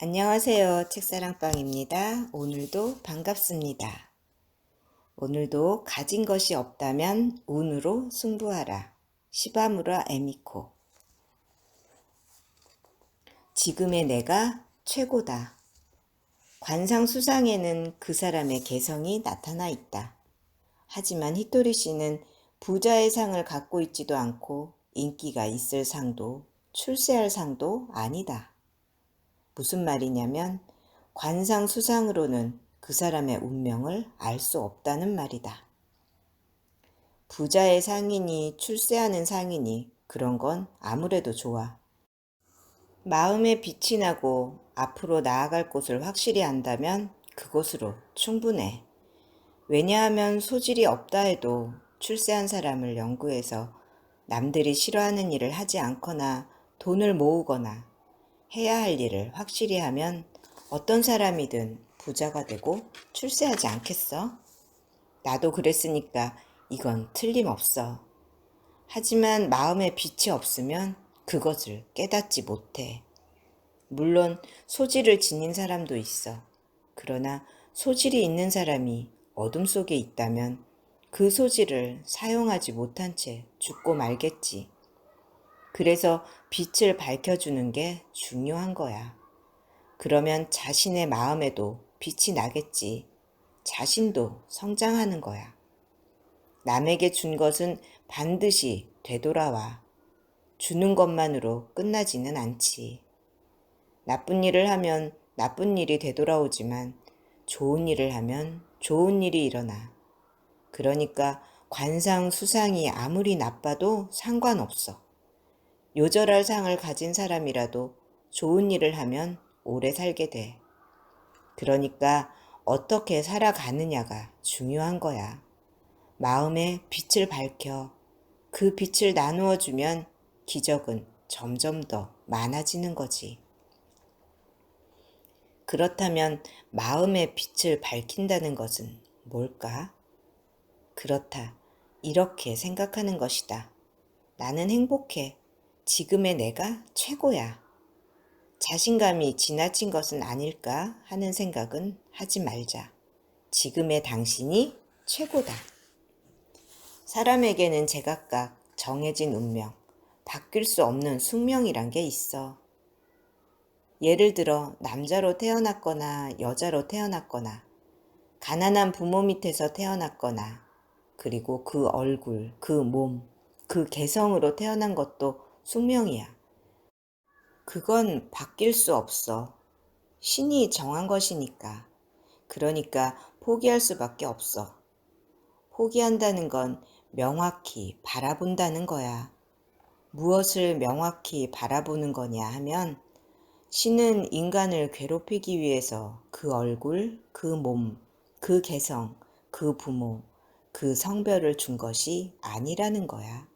안녕하세요. 책사랑방입니다. 오늘도 반갑습니다. 오늘도 가진 것이 없다면 운으로 승부하라. 시바무라 에미코. 지금의 내가 최고다. 관상수상에는 그 사람의 개성이 나타나 있다. 하지만 히토리 씨는 부자의 상을 갖고 있지도 않고 인기가 있을 상도 출세할 상도 아니다. 무슨 말이냐면 관상수상으로는 그 사람의 운명을 알 수 없다는 말이다. 부자의 상이니 출세하는 상이니 그런 건 아무래도 좋아. 마음에 빛이 나고 앞으로 나아갈 곳을 확실히 안다면 그곳으로 충분해. 왜냐하면 소질이 없다 해도 출세한 사람을 연구해서 남들이 싫어하는 일을 하지 않거나 돈을 모으거나 해야 할 일을 확실히 하면 어떤 사람이든 부자가 되고 출세하지 않겠어? 나도 그랬으니까 이건 틀림없어. 하지만 마음에 빛이 없으면 그것을 깨닫지 못해. 물론 소질을 지닌 사람도 있어. 그러나 소질이 있는 사람이 어둠 속에 있다면 그 소질을 사용하지 못한 채 죽고 말겠지. 그래서 빛을 밝혀주는 게 중요한 거야. 그러면 자신의 마음에도 빛이 나겠지. 자신도 성장하는 거야. 남에게 준 것은 반드시 되돌아와. 주는 것만으로 끝나지는 않지. 나쁜 일을 하면 나쁜 일이 되돌아오지만 좋은 일을 하면 좋은 일이 일어나. 그러니까 관상수상이 아무리 나빠도 상관없어. 요절할 상을 가진 사람이라도 좋은 일을 하면 오래 살게 돼. 그러니까 어떻게 살아가느냐가 중요한 거야. 마음에 빛을 밝혀 그 빛을 나누어 주면 기적은 점점 더 많아지는 거지. 그렇다면 마음의 빛을 밝힌다는 것은 뭘까? 그렇다. 이렇게 생각하는 것이다. 나는 행복해. 지금의 내가 최고야. 자신감이 지나친 것은 아닐까 하는 생각은 하지 말자. 지금의 당신이 최고다. 사람에게는 제각각 정해진 운명, 바뀔 수 없는 숙명이란 게 있어. 예를 들어 남자로 태어났거나 여자로 태어났거나 가난한 부모 밑에서 태어났거나 그리고 그 얼굴, 그 몸, 그 개성으로 태어난 것도 숙명이야. 그건 바뀔 수 없어. 신이 정한 것이니까. 그러니까 포기할 수밖에 없어. 포기한다는 건 명확히 바라본다는 거야. 무엇을 명확히 바라보는 거냐 하면 신은 인간을 괴롭히기 위해서 그 얼굴, 그 몸, 그 개성, 그 부모, 그 성별을 준 것이 아니라는 거야.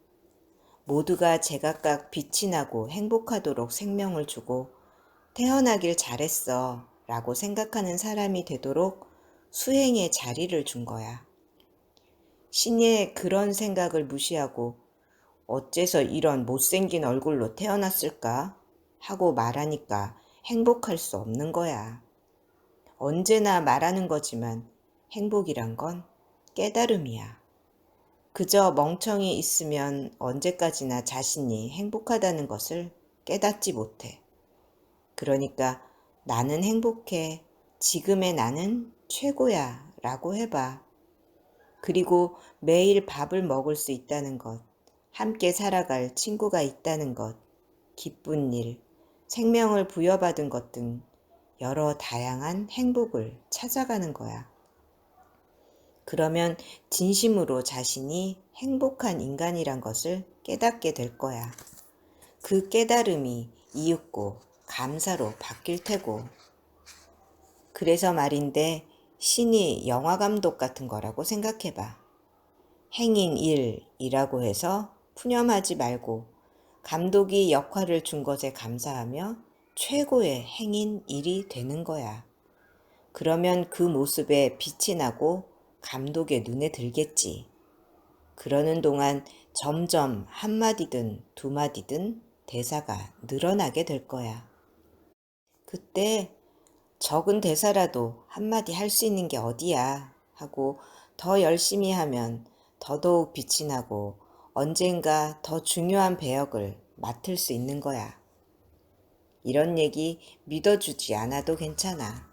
모두가 제각각 빛이 나고 행복하도록 생명을 주고 태어나길 잘했어 라고 생각하는 사람이 되도록 수행의 자리를 준 거야. 신의 그런 생각을 무시하고 어째서 이런 못생긴 얼굴로 태어났을까 하고 말하니까 행복할 수 없는 거야. 언제나 말하는 거지만 행복이란 건 깨달음이야. 그저 멍청이 있으면 언제까지나 자신이 행복하다는 것을 깨닫지 못해. 그러니까 나는 행복해. 지금의 나는 최고야. 라고 해봐. 그리고 매일 밥을 먹을 수 있다는 것, 함께 살아갈 친구가 있다는 것, 기쁜 일, 생명을 부여받은 것 등 여러 다양한 행복을 찾아가는 거야. 그러면 진심으로 자신이 행복한 인간이란 것을 깨닫게 될 거야. 그 깨달음이 이윽고 감사로 바뀔 테고. 그래서 말인데 신이 영화감독 같은 거라고 생각해봐. 행인 1이라고 해서 푸념하지 말고 감독이 역할을 준 것에 감사하며 최고의 행인 1이 되는 거야. 그러면 그 모습에 빛이 나고 감독의 눈에 들겠지. 그러는 동안 점점 한마디든 두마디든 대사가 늘어나게 될 거야. 그때 적은 대사라도 한마디 할 수 있는 게 어디야 하고 더 열심히 하면 더더욱 빛이 나고 언젠가 더 중요한 배역을 맡을 수 있는 거야. 이런 얘기 믿어주지 않아도 괜찮아.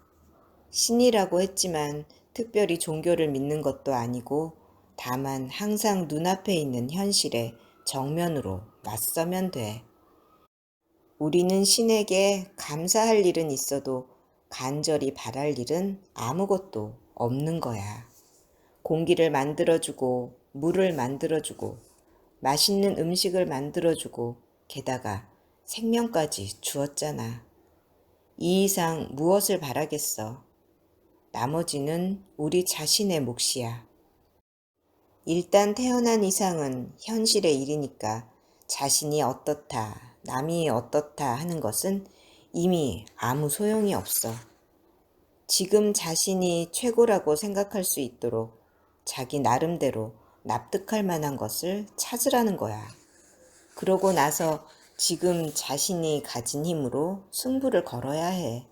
신이라고 했지만 특별히 종교를 믿는 것도 아니고 다만 항상 눈앞에 있는 현실에 정면으로 맞서면 돼. 우리는 신에게 감사할 일은 있어도 간절히 바랄 일은 아무것도 없는 거야. 공기를 만들어주고 물을 만들어주고 맛있는 음식을 만들어주고 게다가 생명까지 주었잖아. 이 이상 무엇을 바라겠어? 나머지는 우리 자신의 몫이야. 일단 태어난 이상은 현실의 일이니까 자신이 어떻다, 남이 어떻다 하는 것은 이미 아무 소용이 없어. 지금 자신이 최고라고 생각할 수 있도록 자기 나름대로 납득할 만한 것을 찾으라는 거야. 그러고 나서 지금 자신이 가진 힘으로 승부를 걸어야 해.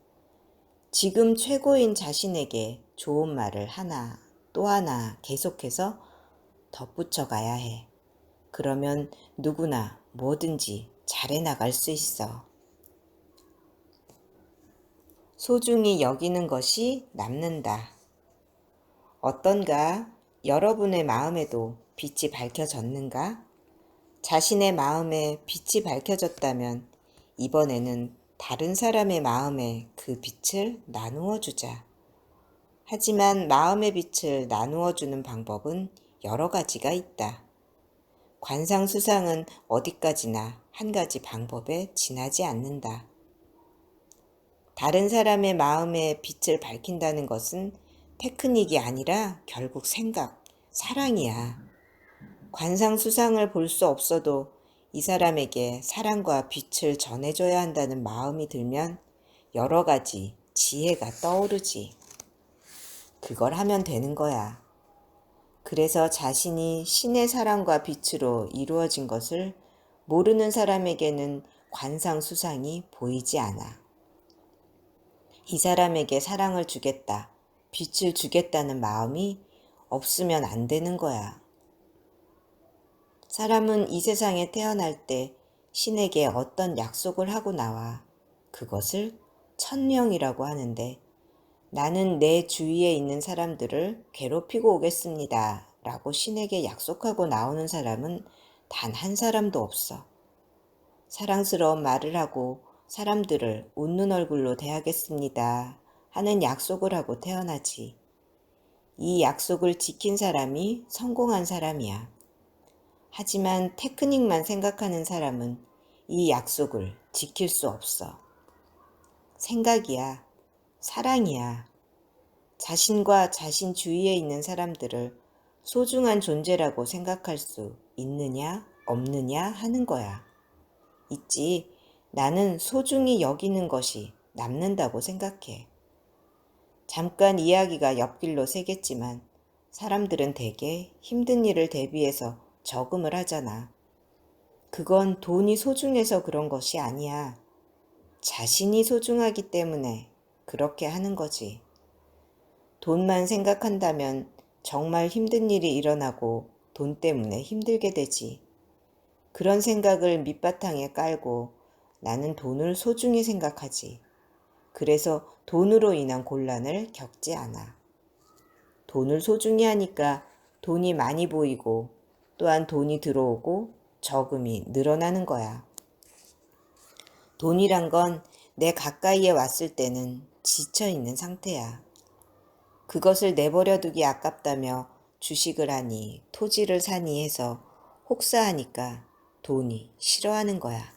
지금 최고인 자신에게 좋은 말을 하나 또 하나 계속해서 덧붙여 가야 해. 그러면 누구나 뭐든지 잘해 나갈 수 있어. 소중히 여기는 것이 남는다. 어떤가? 여러분의 마음에도 빛이 밝혀졌는가? 자신의 마음에 빛이 밝혀졌다면 이번에는 다른 사람의 마음에 그 빛을 나누어 주자. 하지만 마음의 빛을 나누어 주는 방법은 여러 가지가 있다. 관상수상은 어디까지나 한 가지 방법에 지나지 않는다. 다른 사람의 마음에 빛을 밝힌다는 것은 테크닉이 아니라 결국 생각, 사랑이야. 관상수상을 볼 수 없어도 이 사람에게 사랑과 빛을 전해줘야 한다는 마음이 들면 여러 가지 지혜가 떠오르지. 그걸 하면 되는 거야. 그래서 자신이 신의 사랑과 빛으로 이루어진 것을 모르는 사람에게는 관상수상이 보이지 않아. 이 사람에게 사랑을 주겠다, 빛을 주겠다는 마음이 없으면 안 되는 거야. 사람은 이 세상에 태어날 때 신에게 어떤 약속을 하고 나와. 그것을 천명이라고 하는데 나는 내 주위에 있는 사람들을 괴롭히고 오겠습니다 라고 신에게 약속하고 나오는 사람은 단 한 사람도 없어. 사랑스러운 말을 하고 사람들을 웃는 얼굴로 대하겠습니다 하는 약속을 하고 태어나지. 이 약속을 지킨 사람이 성공한 사람이야. 하지만 테크닉만 생각하는 사람은 이 약속을 지킬 수 없어. 생각이야. 사랑이야. 자신과 자신 주위에 있는 사람들을 소중한 존재라고 생각할 수 있느냐, 없느냐 하는 거야. 있지. 나는 소중히 여기는 것이 남는다고 생각해. 잠깐 이야기가 옆길로 새겠지만 사람들은 대개 힘든 일을 대비해서 저금을 하잖아. 그건 돈이 소중해서 그런 것이 아니야. 자신이 소중하기 때문에 그렇게 하는 거지. 돈만 생각한다면 정말 힘든 일이 일어나고 돈 때문에 힘들게 되지. 그런 생각을 밑바탕에 깔고 나는 돈을 소중히 생각하지. 그래서 돈으로 인한 곤란을 겪지 않아. 돈을 소중히 하니까 돈이 많이 보이고 또한 돈이 들어오고 저금이 늘어나는 거야. 돈이란 건 내 가까이에 왔을 때는 지쳐있는 상태야. 그것을 내버려 두기 아깝다며 주식을 하니 토지를 사니 해서 혹사하니까 돈이 싫어하는 거야.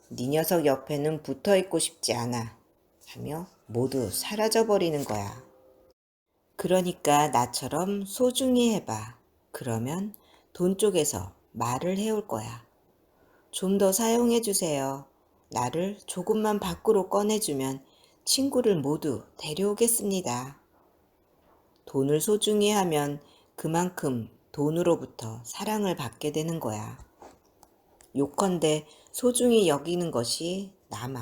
네 녀석 옆에는 붙어있고 싶지 않아 하며 모두 사라져버리는 거야. 그러니까 나처럼 소중히 해봐. 그러면 돈 쪽에서 말을 해올 거야. 좀 더 사용해 주세요. 나를 조금만 밖으로 꺼내주면 친구를 모두 데려오겠습니다. 돈을 소중히 하면 그만큼 돈으로부터 사랑을 받게 되는 거야. 요컨대 소중히 여기는 것이 남아.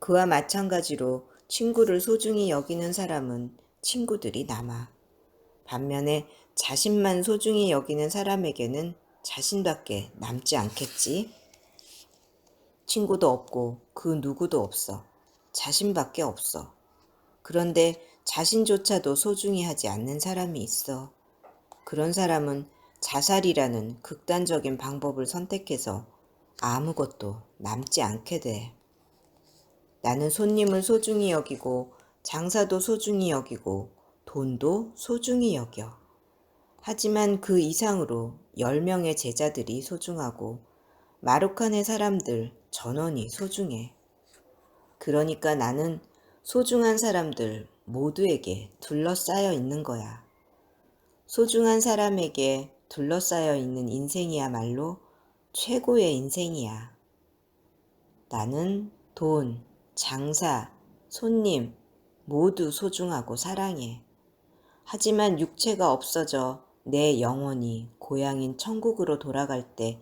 그와 마찬가지로 친구를 소중히 여기는 사람은 친구들이 남아. 반면에 자신만 소중히 여기는 사람에게는 자신밖에 남지 않겠지. 친구도 없고 그 누구도 없어. 자신밖에 없어. 그런데 자신조차도 소중히 하지 않는 사람이 있어. 그런 사람은 자살이라는 극단적인 방법을 선택해서 아무것도 남지 않게 돼. 나는 손님을 소중히 여기고 장사도 소중히 여기고 돈도 소중히 여겨. 하지만 그 이상으로 10명의 제자들이 소중하고 마루칸의 사람들 전원이 소중해. 그러니까 나는 소중한 사람들 모두에게 둘러싸여 있는 거야. 소중한 사람에게 둘러싸여 있는 인생이야말로 최고의 인생이야. 나는 돈, 장사, 손님 모두 소중하고 사랑해. 하지만 육체가 없어져 내 영혼이 고향인 천국으로 돌아갈 때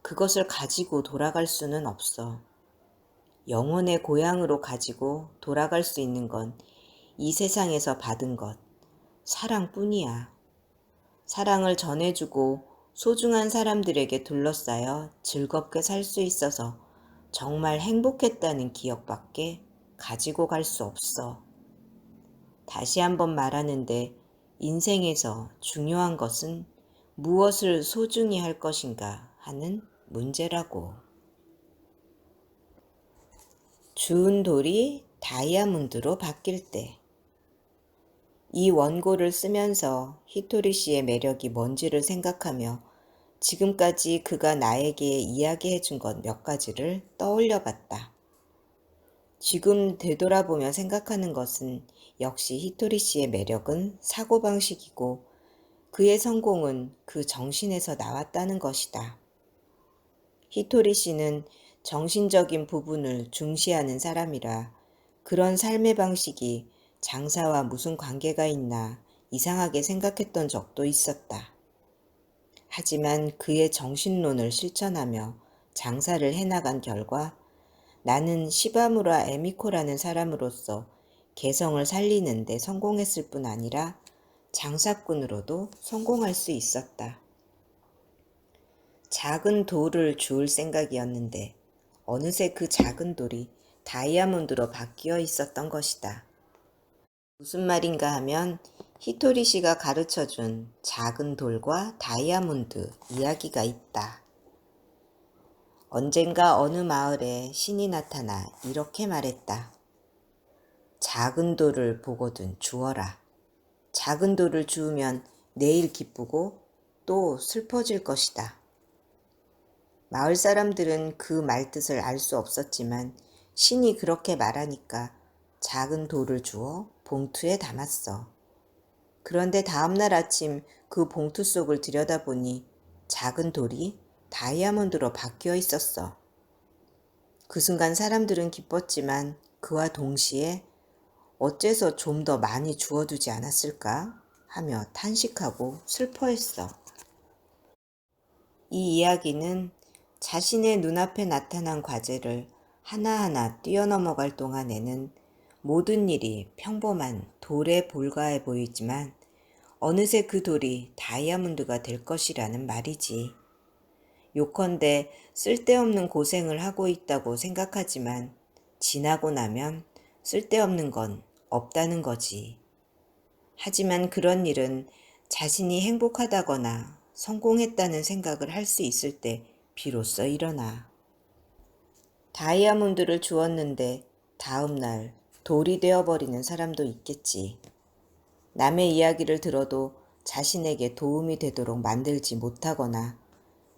그것을 가지고 돌아갈 수는 없어. 영혼의 고향으로 가지고 돌아갈 수 있는 건 이 세상에서 받은 것, 사랑뿐이야. 사랑을 전해주고 소중한 사람들에게 둘러싸여 즐겁게 살 수 있어서 정말 행복했다는 기억밖에 가지고 갈 수 없어. 다시 한번 말하는데 인생에서 중요한 것은 무엇을 소중히 할 것인가 하는 문제라고. 주운 돌이 다이아몬드로 바뀔 때. 이 원고를 쓰면서 히토리 씨의 매력이 뭔지를 생각하며 지금까지 그가 나에게 이야기해 준 것 몇 가지를 떠올려 봤다. 지금 되돌아보며 생각하는 것은 역시 히토리 씨의 매력은 사고방식이고 그의 성공은 그 정신에서 나왔다는 것이다. 히토리 씨는 정신적인 부분을 중시하는 사람이라 그런 삶의 방식이 장사와 무슨 관계가 있나 이상하게 생각했던 적도 있었다. 하지만 그의 정신론을 실천하며 장사를 해나간 결과 나는 시바무라 에미코라는 사람으로서 개성을 살리는 데 성공했을 뿐 아니라 장사꾼으로도 성공할 수 있었다. 작은 돌을 주울 생각이었는데 어느새 그 작은 돌이 다이아몬드로 바뀌어 있었던 것이다. 무슨 말인가 하면 히토리 씨가 가르쳐준 작은 돌과 다이아몬드 이야기가 있다. 언젠가 어느 마을에 신이 나타나 이렇게 말했다. 작은 돌을 보거든 주어라. 작은 돌을 주우면 내일 기쁘고 또 슬퍼질 것이다. 마을 사람들은 그 말뜻을 알 수 없었지만 신이 그렇게 말하니까 작은 돌을 주어 봉투에 담았어. 그런데 다음날 아침 그 봉투 속을 들여다보니 작은 돌이 다이아몬드로 바뀌어 있었어. 그 순간 사람들은 기뻤지만 그와 동시에 어째서 좀 더 많이 주워두지 않았을까 하며 탄식하고 슬퍼했어. 이 이야기는 자신의 눈앞에 나타난 과제를 하나하나 뛰어넘어갈 동안에는 모든 일이 평범한 돌에 불과해 보이지만 어느새 그 돌이 다이아몬드가 될 것이라는 말이지. 요컨대 쓸데없는 고생을 하고 있다고 생각하지만 지나고 나면 쓸데없는 건 없다는 거지. 하지만 그런 일은 자신이 행복하다거나 성공했다는 생각을 할 수 있을 때 비로소 일어나. 다이아몬드를 주었는데 다음 날 돌이 되어버리는 사람도 있겠지. 남의 이야기를 들어도 자신에게 도움이 되도록 만들지 못하거나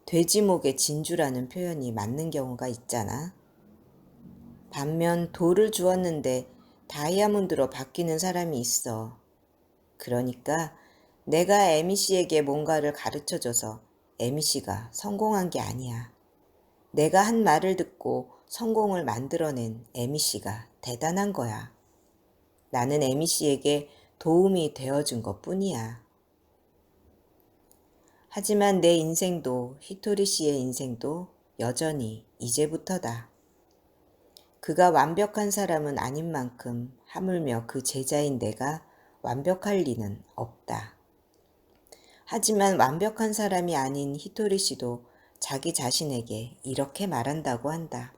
돼지목의 진주라는 표현이 맞는 경우가 있잖아. 반면 돌을 주었는데 다이아몬드로 바뀌는 사람이 있어. 그러니까 내가 에미 씨에게 뭔가를 가르쳐줘서 에미 씨가 성공한 게 아니야. 내가 한 말을 듣고 성공을 만들어낸 에미 씨가 대단한 거야. 나는 에미 씨에게 도움이 되어준 것 뿐이야. 하지만 내 인생도 히토리 씨의 인생도 여전히 이제부터다. 그가 완벽한 사람은 아닌 만큼 하물며 그 제자인 내가 완벽할 리는 없다. 하지만 완벽한 사람이 아닌 히토리 씨도 자기 자신에게 이렇게 말한다고 한다.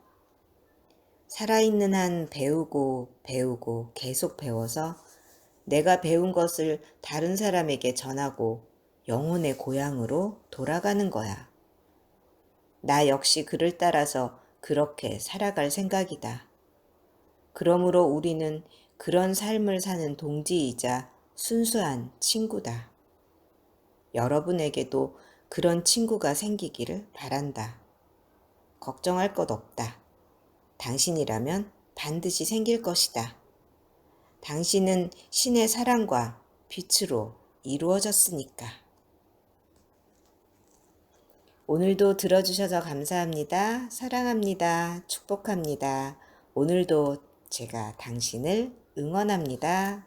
살아있는 한 배우고 배우고 계속 배워서 내가 배운 것을 다른 사람에게 전하고 영혼의 고향으로 돌아가는 거야. 나 역시 그를 따라서 그렇게 살아갈 생각이다. 그러므로 우리는 그런 삶을 사는 동지이자 순수한 친구다. 여러분에게도 그런 친구가 생기기를 바란다. 걱정할 것 없다. 당신이라면 반드시 생길 것이다. 당신은 신의 사랑과 빛으로 이루어졌으니까. 오늘도 들어주셔서 감사합니다. 사랑합니다. 축복합니다. 오늘도 제가 당신을 응원합니다.